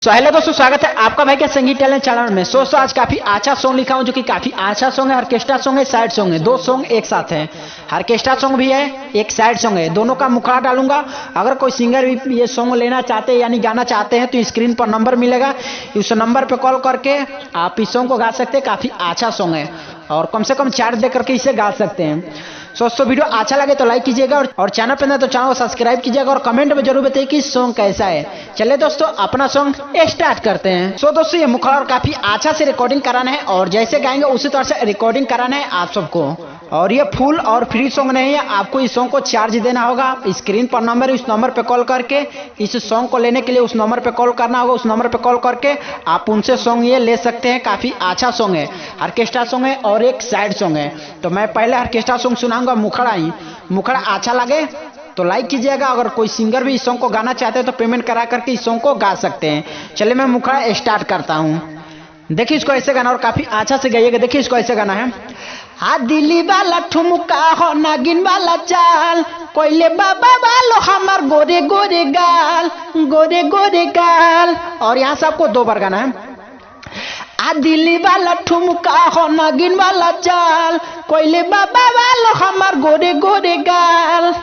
Hello दोस्तों, स्वागत है आपका भाई के संगीत टैलेंट चैनल में। दोस्तों आज काफी अच्छा सॉन्ग लिखा हूं जो कि काफी अच्छा सॉन्ग है। ऑर्केस्ट्रा सॉन्ग है, सैड सॉन्ग है, दो सॉन्ग एक साथ है। ऑर्केस्ट्रा सॉन्ग भी है, एक सैड सॉन्ग है, दोनों का मुखड़ा डालूंगा। अगर कोई सिंगर भी ये सॉन्ग लेना चाहते हैं यानी गाना चाहते हैं तो स्क्रीन पर नंबर मिलेगा, उस नंबर पर कॉल करके आप इस सॉन्ग को गा सकते हैं। काफी अच्छा सॉन्ग है और कम से कम चार्ज दे करके इसे गा सकते हैं। दोस्तों वीडियो अच्छा लगे तो लाइक कीजिएगा और चैनल पे ना तो चैनल को सब्सक्राइब कीजिएगा और कमेंट में जरूर बताइए कि सॉन्ग कैसा है। चलिए दोस्तों अपना सॉन्ग स्टार्ट करते हैं। दोस्तों ये मुखड़ा और काफी अच्छा से रिकॉर्डिंग कराना है और जैसे गाएंगे उसी तरह से रिकॉर्डिंग कराना है आप सबको। और ये फुल और फ्री सॉन्ग नहीं है, आपको इस सॉन्ग को चार्ज देना होगा। स्क्रीन पर नंबर है, उस नंबर पे कॉल करके इस सॉन्ग को लेने के लिए उस नंबर पे कॉल करना होगा। उस नंबर पे कॉल करके आप उनसे सॉन्ग ये ले सकते हैं। काफी अच्छा सॉन्ग है, ऑर्केस्ट्रा सॉन्ग है और एक सैड सॉन्ग है। तो मैं पहले ऑर्केस्ट्रा सॉन्ग सुनाऊंगा मुखड़ा ही। मुखड़ा अच्छा लगे तो लाइक कीजिएगा। अगर कोई सिंगर भी इस सॉन्ग को गाना चाहते हैं तो पेमेंट करा करके इस सॉन्ग को गा सकते हैं। चलिए मैं मुखड़ा स्टार्ट करता हूँ। देखिए इसको ऐसे गाना और काफी अच्छा से गाइएगा। देखिए इसको ऐसे गाना है। दिल्ली वाला ठुमका हो नागिन वाला चाल, कोयले बाबा वालो हमार गोरे गोरे गाल, गोरे गोरे गाल। और यहाँ से आपको दो बार गाना है। दिल्ली वाला ठुमका हो नागिन वाला चाल, कोयले बाबा वालो हमार गोरे गोरे गाल।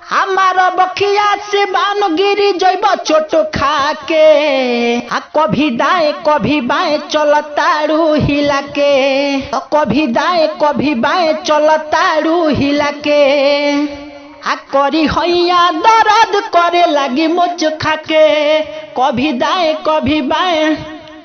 हमारा बखिया से बानो गिरी जैब चोट खा के, कभी दाएं कभी बाएं चलतारू हिला के, कभी दाएं कभी बाएं चलतारू हिला के। करी हैया दर्द करे लगी मुझ खा के, कभी दाएं कभी बाएं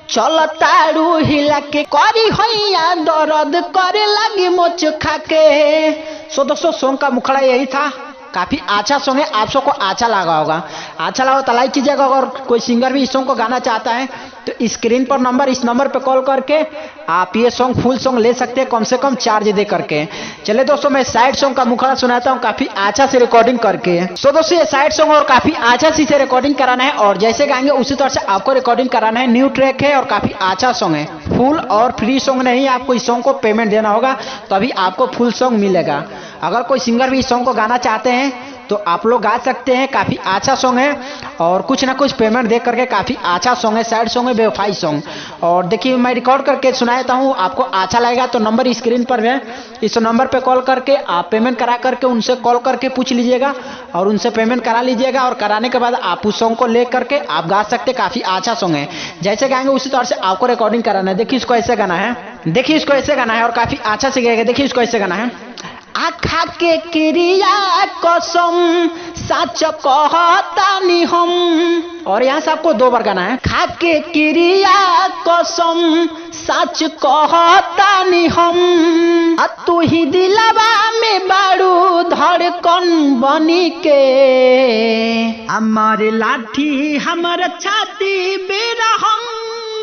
चलतारू हिला के। करी हैया दर्द करे लगी मुझ खा के। दोस्तों सॉन्ग का मुखड़ा यही था। काफी अच्छा सॉन्ग है, आप सबको अच्छा लगा होगा। अच्छा लगा तो लाइक कीजिएगा। अगर कोई सिंगर भी इस सॉन्ग को गाना चाहता है तो स्क्रीन पर नंबर, इस नंबर पे कॉल करके आप ये सॉन्ग फुल सॉन्ग ले सकते हैं कम से कम चार्ज दे करके। चलिए दोस्तों मैं साइड सॉन्ग का मुखड़ा सुनाता हूँ काफी अच्छा से रिकॉर्डिंग करके। दोस्तों ये साइड सॉन्ग और काफी अच्छा से रिकॉर्डिंग कराना है और जैसे गाएंगे उसी तरह से आपको रिकॉर्डिंग कराना है। न्यू ट्रैक है और काफी अच्छा सॉन्ग है, फुल और फ्री सॉन्ग नहीं। आपको इस सॉन्ग को पेमेंट देना होगा तभी आपको फुल सॉन्ग मिलेगा। अगर कोई सिंगर भी इस सॉन्ग को गाना चाहते हैं तो आप लोग गा सकते हैं। काफी अच्छा सॉन्ग है और कुछ ना कुछ पेमेंट दे करके काफी अच्छा सॉन्ग है, सैड सॉन्ग है, बेवफाई सॉन्ग। और देखिए मैं रिकॉर्ड करके सुनाता हूँ, आपको अच्छा लगेगा तो नंबर स्क्रीन पर है, इस नंबर पे कॉल करके आप पेमेंट करा करके उनसे कॉल करके पूछ लीजिएगा और उनसे पेमेंट करा लीजिएगा। और कराने के बाद आप उस सॉन्ग को ले करके आप गा सकते। काफी अच्छा सॉन्ग है, जैसे गाएंगे उसी तरह से आपको रिकॉर्डिंग कराना है। देखिए इसको ऐसे गाना है, देखिए इसको ऐसे गाना है और काफी अच्छा से गाएगा। देखिए इसको ऐसे गाना है। आखा के क्रिया कसम सच कहतानी हम। और यहाँ से आपको दो बार गाना है। खा के क्रिया कसम सच कहतानी हम, तू ही दिलवा में बारू धड़कन बनी के, हमारे लाठी हमारा छाती बेरहम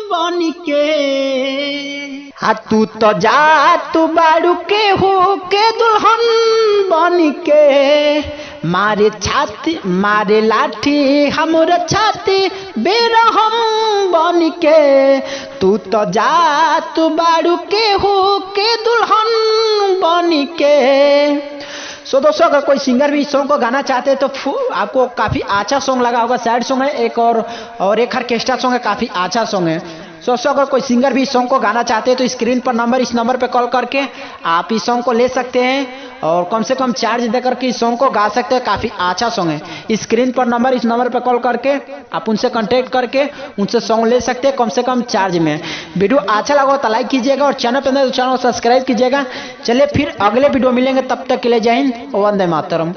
बनी के। तू तो जा तू बारू के हो के दुल्हन बन के, मारे छाती मारे लाठी हमर छाती बेरहम बन के। तू तो जा तू बारू के हो के दुल्हन बन के। दोस्तों अगर कोई सिंगर भी इस सॉन्ग को गाना चाहते हैं तो आपको काफी अच्छा सॉन्ग लगा होगा। सैड सॉन्ग है एक और एक ऑर्केस्ट्रा सॉन्ग है, काफी अच्छा सॉन्ग है। दोस्तों अगर कोई सिंगर भी इस सॉन्ग को गाना चाहते हैं तो स्क्रीन पर नंबर, इस नंबर पे कॉल करके आप इस सॉन्ग को ले सकते हैं और कम से कम चार्ज दे करके इस सॉन्ग को गा सकते हैं। काफी अच्छा सॉन्ग है। स्क्रीन पर नंबर, इस नंबर पे कॉल करके आप उनसे कांटेक्ट करके उनसे सॉन्ग ले सकते हैं कम से कम चार्ज में। वीडियो अच्छा लगा तो लाइक कीजिएगा और चैनल पर तो चैनल को सब्सक्राइब कीजिएगा। चलिए फिर अगले वीडियो मिलेंगे, तब तक के लिए जय हिंद, वंदे मातरम।